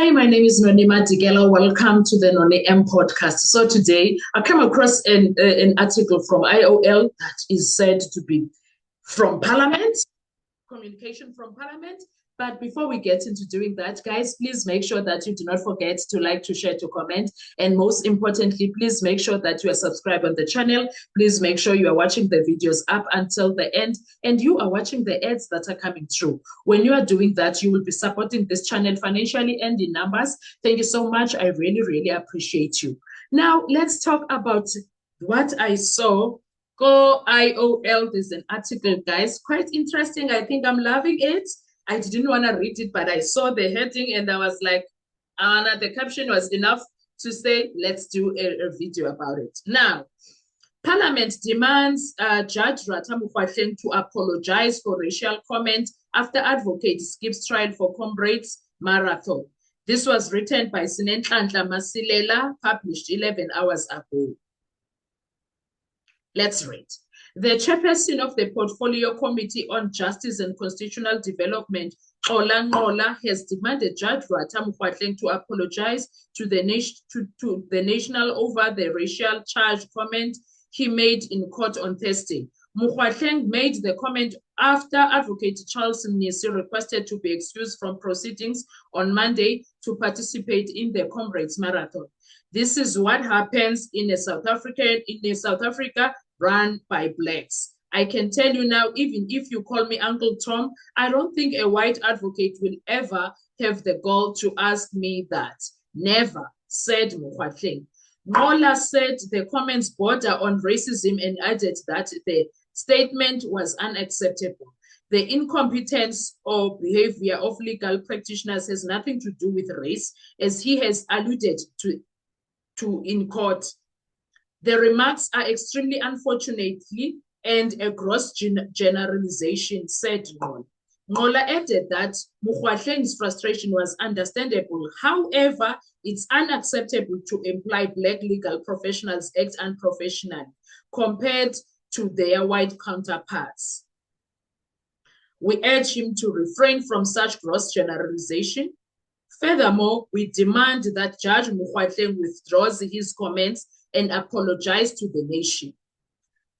Hi, my name is Nonima Digela. Welcome to the Noni M podcast. So today I come across an article from IOL that is said to be from Parliament, communication from Parliament. But before we get into doing that, guys, please make sure that you do not forget to like, to share, to comment. And most importantly, please make sure that you are subscribed on the channel. Please make sure you are watching the videos up until the end and you are watching the ads that are coming through. When you are doing that, you will be supporting this channel financially and in numbers. Thank you so much. I really, really appreciate you. Now, let's talk about what I saw. Go IOL, there's an article, guys, quite interesting. I think I'm loving it. I didn't want to read it, but I saw the heading and I was like, Anna, the caption was enough to say, let's do a video about it. Now, Parliament demands Judge Ratha Mokgoatlheng to apologize for racial comment after advocate skips trial for Comrades Marathon. This was written by Sinenhlanhla Masilela, published 11 hours ago. Let's read. The chairperson of the Portfolio Committee on Justice and Constitutional Development, Xola Nqola, has demanded Judge Ratha Mokgoatlheng to apologize to the National over the racial charge comment he made in court on Thursday. Mokgoatlheng made the comment after Advocate Charles Mnisi requested to be excused from proceedings on Monday to participate in the Comrades Marathon. This is what happens in South Africa run by blacks. I can tell you now, even if you call me Uncle Tom, I don't think a white advocate will ever have the gall to ask me that. Never, said Mokgoatlheng. Nqola said the comments border on racism and added that the statement was unacceptable. The incompetence or behavior of legal practitioners has nothing to do with race, as he has alluded to in court. The remarks are extremely unfortunately and a gross generalization, said Nqola. Nqola added that Mokgoatlheng's frustration was understandable. However, it's unacceptable to imply black legal professionals act unprofessionally compared to their white counterparts. We urge him to refrain from such gross generalization. Furthermore, we demand that Judge Mokgoatlheng withdraws his comments and apologize to the nation.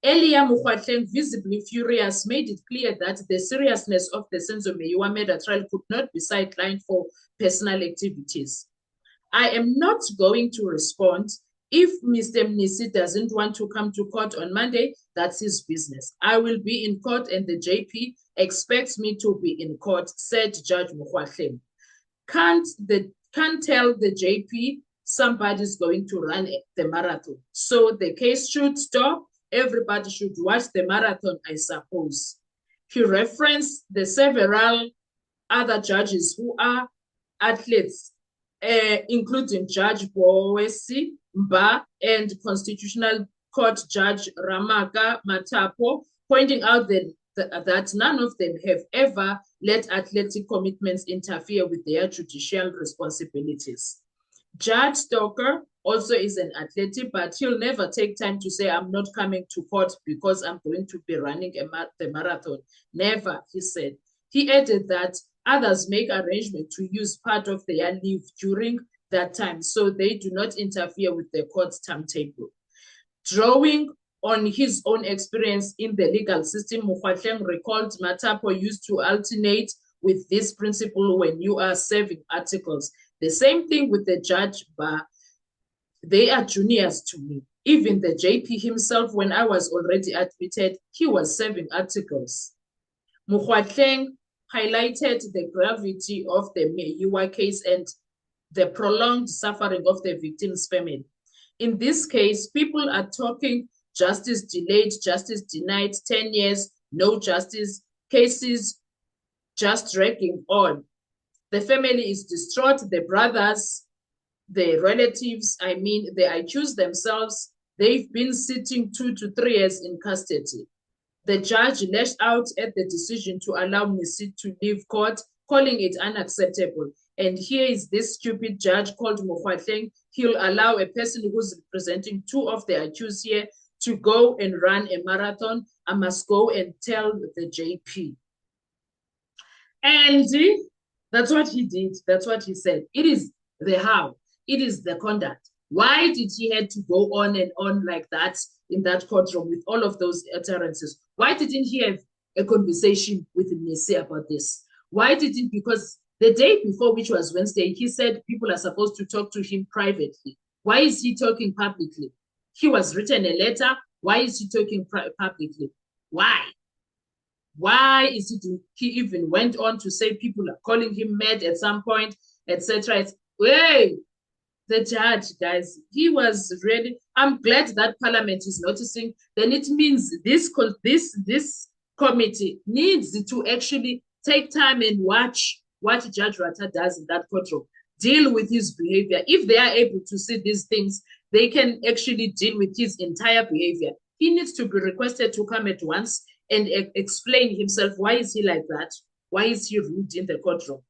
Earlier, Mokgoatlheng, visibly furious, made it clear that the seriousness of the Senzo Meyiwa murder trial could not be sidelined for personal activities. I am not going to respond. If Mr. Mnisi doesn't want to come to court on Monday, that's his business. I will be in court and the JP expects me to be in court, said Judge Mokgoatlheng. Can't tell the JP somebody's going to run the marathon. So the case should stop. Everybody should watch the marathon, I suppose. He referenced the several other judges who are athletes, including Judge Bowesi Mba and Constitutional Court Judge Ramaka Matapo, pointing out that none of them have ever let athletic commitments interfere with their judicial responsibilities. Judge Stoker also is an athlete, but he'll never take time to say, I'm not coming to court because I'm going to be running the marathon. Never, he said. He added that others make arrangements to use part of their leave during that time, so they do not interfere with the court's timetable. Drawing on his own experience in the legal system, Mokgoatlheng recalled Matapo used to alternate with this principle when you are serving articles. The same thing with the Judge Bar. They are juniors to me. Even the JP himself, when I was already admitted, he was serving articles. Mokgoatlheng highlighted the gravity of the Meyiwa case and the prolonged suffering of the victim's family. In this case, people are talking justice delayed, justice denied, 10 years, no justice, cases just dragging on. The family is distraught, the brothers, the relatives, the accused themselves, they've been sitting 2 to 3 years in custody. The judge lashed out at the decision to allow Mnisi to leave court, calling it unacceptable. And here is this stupid judge called Mokgoatlheng. He'll allow a person who's representing 2 of the accused here to go and run a marathon. I must go and tell the JP. And that's what he did. That's what he said. It is The how. It is the conduct. Why did he had to go on and on like that in that courtroom with all of those utterances? Why didn't he have a conversation with Missy about this? Why didn't, because the day before, which was Wednesday, he said people are supposed to talk to him privately. Why is he talking publicly? He was written a letter. Why is he talking publicly? Why? Why is he doing? He even went on to say people are calling him mad at some point, etc. Hey, the judge, guys, he was really. I'm glad that Parliament is noticing. Then it means this committee needs to actually take time and watch what Judge Ratta does in that courtroom. Deal with his behavior. If they are able to see these things, they can actually deal with his entire behavior. He needs to be requested to come at once and explain himself. Why is he like that? Why is he rude in the courtroom?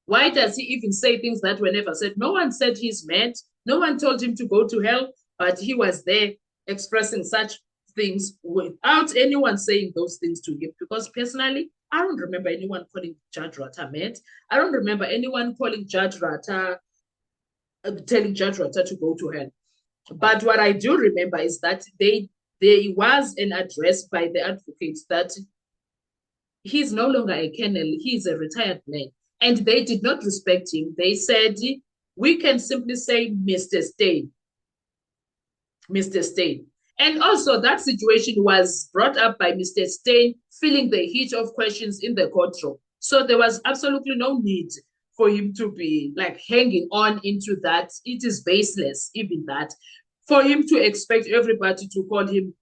Why does he even say things that were never said? No one said he's mad. No one told him to go to hell, but he was there expressing such things without anyone saying those things to him. Because personally, I don't remember anyone calling Judge Ratta mad. I don't remember anyone calling Judge Ratta, telling Judge Ratta to go to hell. But what I do remember is that there was an address by the advocates that he's no longer a colonel, he's a retired man. And they did not respect him. They said, we can simply say Mr. Steyn. Mr. Steyn. And also that situation was brought up by Mr. Steyn feeling the heat of questions in the courtroom. So there was absolutely no need for him to be like hanging on into that. It is baseless, even that. For him to expect everybody to call him,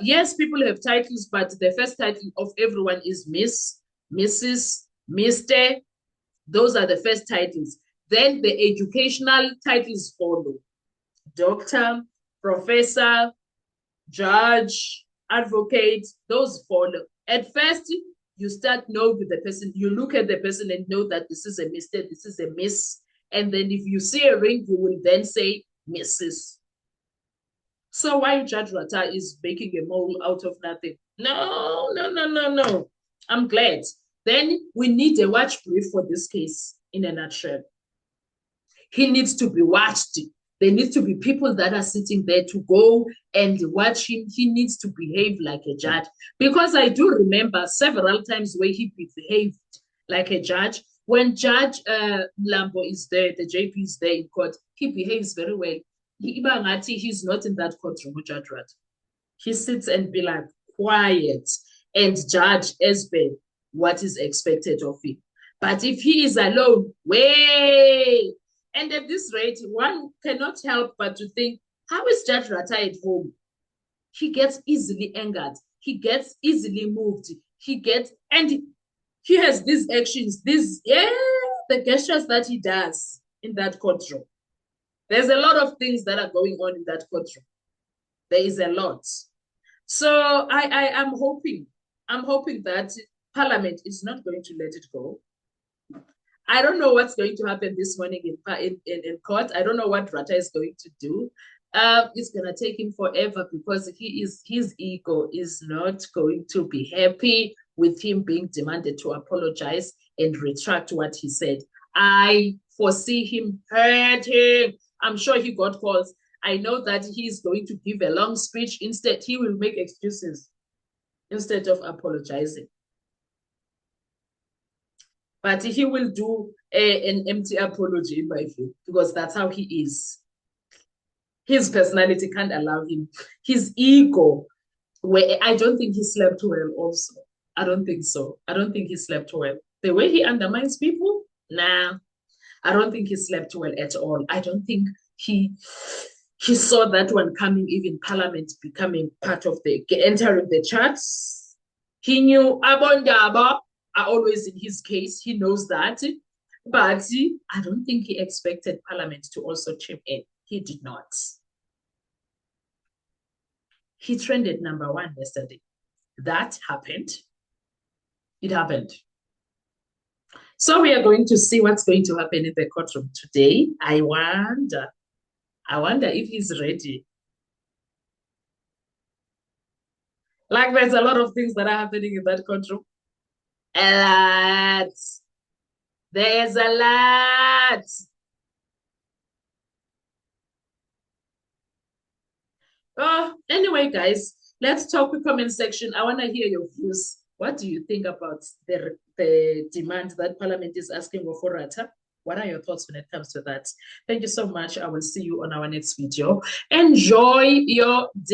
yes, people have titles, but the first title of everyone is Miss, Mrs., Mr. Those are the first titles. Then the educational titles follow. Doctor, professor, judge, advocate, those follow. At first, you start knowing the person. You look at the person and know that this is a Mr., this is a Miss. And then if you see a ring, you will then say Mrs. So why Judge Ratta is making a mole out of nothing? No, no, no, no, no. I'm glad. Then we need a watch brief for this case in a nutshell. He needs to be watched. There needs to be people that are sitting there to go and watch him. He needs to behave like a judge. Because I do remember several times where he behaved like a judge. When Judge Lambo is there, the JP is there in court, he behaves very well. He's not in that courtroom with Judge Ratta. He sits and be like quiet and judge as per what is expected of him. But if he is alone, way, and at this rate, one cannot help but to think, how is Judge Ratta at home? He gets easily angered. He gets easily moved. And he has these actions, the gestures that he does in that courtroom. There's a lot of things that are going on in that courtroom. There is a lot. So I am hoping that Parliament is not going to let it go. I don't know what's going to happen this morning in court. I don't know what Ratta is going to do. It's going to take him forever because his ego is not going to be happy with him being demanded to apologize and retract what he said. I foresee him hurting. I'm sure he got calls. I know that he's going to give a long speech. Instead, he will make excuses instead of apologizing. But he will do an empty apology in my view, because that's how he is. His personality can't allow him. His ego, where I don't think he slept well also. I don't think so. I don't think he slept well. The way he undermines people, nah. I don't think he slept well at all. I don't think he saw that one coming, even Parliament becoming part of entering the charts. He knew Abondaba are always in his case. He knows that. But I don't think he expected Parliament to also chip in. He did not. He trended #1 yesterday. That happened. It happened. So we are going to see what's going to happen in the courtroom today. I wonder if he's ready. Like there's a lot of things that are happening in that courtroom. A lot. There's a lot. Anyway, guys, let's talk with comment section. I want to hear your views. What do you think about the demand that Parliament is asking for Rata? What are your thoughts when it comes to that? Thank you so much. I will see you on our next video. Enjoy your day.